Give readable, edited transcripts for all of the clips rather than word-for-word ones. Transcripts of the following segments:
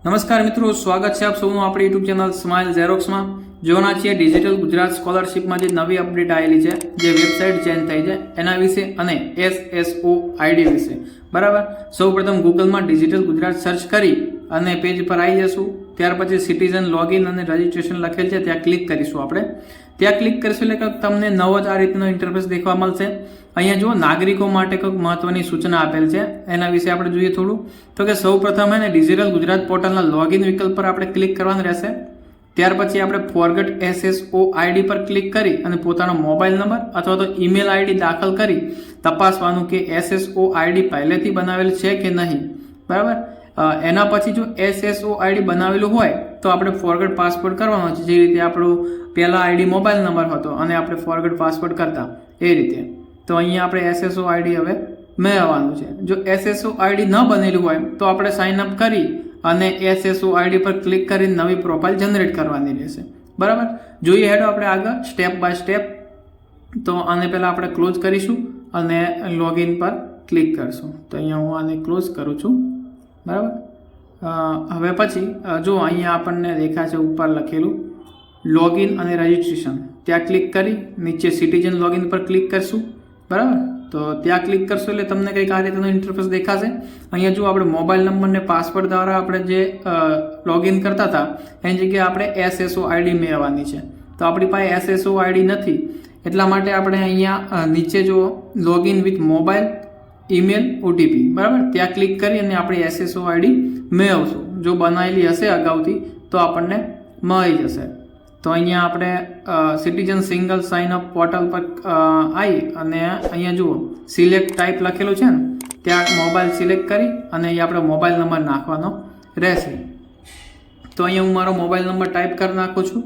નમસ્કાર મિત્રો, સ્વાગત છે આપ સૌનું આપણી યુટ્યુબ ચેનલ સ્માઇલ ઝેરોક્સમાં. જોવાના છીએ ડિજિટલ ગુજરાત સ્કોલરશિપમાં જે નવી અપડેટ આવેલી છે, જે વેબસાઇટ ચેન્જ થઈ છે એના વિશે અને SSOID વિશે. બરાબર, સૌપ્રથમ ગૂગલમાં ડિજિટલ ગુજરાત સર્ચ કરી અને પેજ પર આવી જશું. ત્યાર પછી સિટીઝન લોગિન અને રજિસ્ટ્રેશન લખેલ છે, ત્યાં ક્લિક કરીશું. આપણે ત્યાં ક્લિક કરીશું એટલે કે તમને નવો જ આ રીતનો ઇન્ટરફેસ દેખવા મળશે. અહીંયા જો નાગરિકો માટે કંઈક મહત્વની સૂચના આપેલ છે, એના વિશે આપણે જોઈએ થોડું. તો કે સૌ પ્રથમ એને ડિજિટલ ગુજરાત પોર્ટલના લોગિન વિકલ્પ પર આપણે ક્લિક કરવાનું રહેશે. ત્યાર પછી આપણે ફોરગેટ SSOID પર ક્લિક કરી અને પોતાનો મોબાઈલ નંબર અથવા તો ઈમેલ આઈડી દાખલ કરી તપાસવાનું કે SSOID પહેલેથી બનાવેલ છે કે નહીં. બરાબર, એના પછી જો SSOID બનાવેલું હોય તો આપણે ફોરગેટ પાસવર્ડ કરવાનો છે. જે રીતે આપણું પહેલા આઈડી મોબાઈલ નંબર હતો અને આપણે ફોરગેટ પાસવર્ડ કરતા એ રીતે. તો અહીંયા આપણે SSOID હવે મેળવવાનું છે. જો SSOID ન બનેલું હોય તો આપણે સાઇન અપ કરી અને SSOID પર ક્લિક કરીને નવી પ્રોફાઇલ જનરેટ કરવાની રહેશે. બરાબર, જોઈએ હેડો આપણે આગળ સ્ટેપ બાય સ્ટેપ. તો આને પહેલાં આપણે ક્લોઝ કરીશું અને લોગિન પર ક્લિક કરીશું. તો અહીંયા હું આને ક્લોઝ કરું છું. બરાબર, હવે પછી જો અહીંયા આપણને દેખાય છે ઉપર લખેલું લોગિન અને રજિસ્ટ્રેશન, ત્યાં ક્લિક કરી નીચે સિટીઝન લોગિન પર ક્લિક કરશું. બરાબર, તો ત્યાં ક્લિક કરશો એટલે તમને કંઈક આ રીતનો ઇન્ટરફેસ દેખાશે. અહીંયા જો આપણે મોબાઈલ નંબરને પાસવર્ડ દ્વારા આપણે જે લોગિન કરતા હતા એની જગ્યાએ આપણે SSOID મેળવવાની છે. તો આપણી પાસે SSOID નથી, એટલા માટે આપણે અહીંયા નીચે જો login with mobile email OTP, બરાબર, ત્યાં ક્લિક કરી અને આપણે SSOID મેળવશું. જો બનાવેલી હશે અગાઉથી તો આપણને મળી જશે. તો અહીંયા આપણે citizen single sign up portal પર આવી અને અહીંયા જુઓ સિલેક્ટ ટાઈપ લખેલું છે ને, ત્યાં મોબાઈલ સિલેક્ટ કરી અને અહીંયા આપણે મોબાઈલ નંબર નાખવાનો રહેશે. તો અહીંયા હું મારો મોબાઈલ નંબર ટાઈપ કરી નાખું છું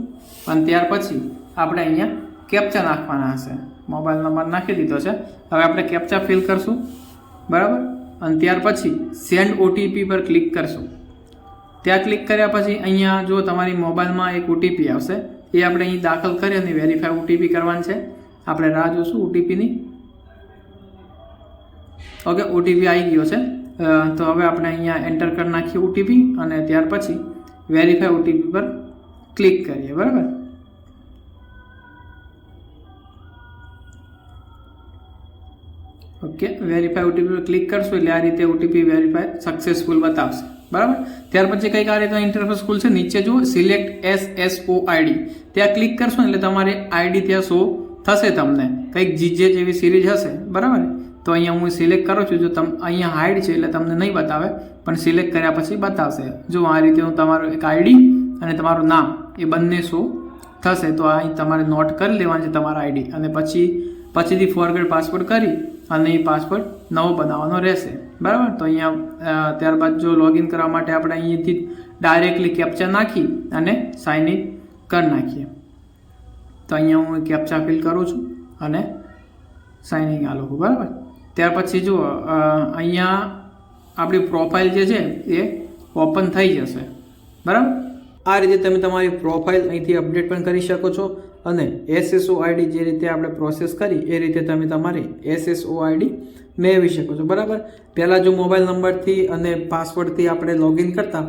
અને ત્યાર પછી આપણે અહીંયા કેપ્ચા નાખવાના હશે. મોબાઈલ નંબર નાખી દીધો છે, હવે આપણે કેપ્ચા ફિલ કરશું. બરાબર, અને ત્યાર પછી સેન્ડ OTP પર ક્લિક કરશું. ત્યાં ક્લિક કર્યા પછી અહીંયા જો તમારી મોબાઈલમાં એક OTP આવશે, એ આપણે અહીં દાખલ કરી અને વેરીફાઈ OTP કરવાની છે. આપણે રાહ જોશું OTPની. ઓકે, OTP આવી ગયો છે. તો હવે આપણે અહીંયા એન્ટર કરી નાખીએ OTP અને ત્યાર પછી વેરીફાઈ OTP પર ક્લિક કરીએ. બરાબર, ઓકે, વેરીફાઈ OTP પર ક્લિક કરશું એટલે આ રીતે OTP વેરીફાઈ સક્સેસફુલ બતાવશે. બરાબર, ત્યાર પછી કંઈક આ રીતનો ઇન્ટરફેસ ખુલશે. નીચે જુઓ સિલેક્ટ SSOID, ત્યાં ક્લિક કરશો એટલે તમારે આઈડી ત્યાં શો થશે. તમને કંઈક GJ જેવી સિરીઝ હશે. બરાબર, તો અહીંયા હું સિલેક્ટ કરું છું. જો અહીંયા હાઈડ છે એટલે તમને નહીં બતાવે, પણ સિલેક્ટ કર્યા પછી બતાવશે. જો આ રીતે હું તમારું એક આઈડી અને તમારું નામ એ બંને શો થશે. તો અહીં તમારે નોટ કરી લેવાનું છે તમારા આઈડી અને પછીથી ફોરગેટ પાસવર્ડ કરી અને એ પાસવર્ડ નવો બનાવવાનો રહેશે. બરાબર, તો અહીંયા ત્યારબાદ જો લોગિન કરવા માટે આપણે અહીંયાથી ડાયરેક્ટલી કેપ્ચા નાખી અને સાઇન ઇન કરી નાખીએ. તો અહીંયા હું કેપ્ચા ફિલ કરું છું અને સાઇન ઇન આલું. બરાબર, ત્યાર પછી જુઓ અહીંયા આપણી પ્રોફાઇલ જે છે એ ઓપન થઈ જશે. બરાબર, આ રીતે તમે તમારી પ્રોફાઇલ અહીંથી અપડેટ પણ કરી શકો છો અને SSOID જે રીતે આપણે પ્રોસેસ કરી એ રીતે તમે તમારી SSOID મેળવી શકો છો. બરાબર, પહેલાં જો મોબાઈલ નંબરથી અને પાસવર્ડથી આપણે લોગિન કરતા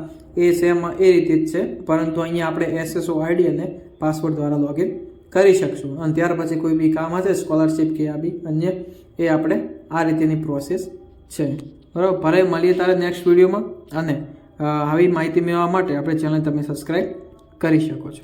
એ સેમ એ રીતે જ છે, પરંતુ અહીંયા આપણે SSOID અને પાસવર્ડ દ્વારા લોગિન કરી શકશું. અને ત્યાર પછી કોઈ બી કામ હશે સ્કોલરશિપ કે આ બી અન્ય, એ આપણે આ રીતેની પ્રોસેસ છે. બરાબર, ભલે મળીએ તારે નેક્સ્ટ વિડીયોમાં. અને આવી માહિતી મેળવવા માટે આપણે ચેનલ તમે સબસ્ક્રાઈબ કરી શકો છો.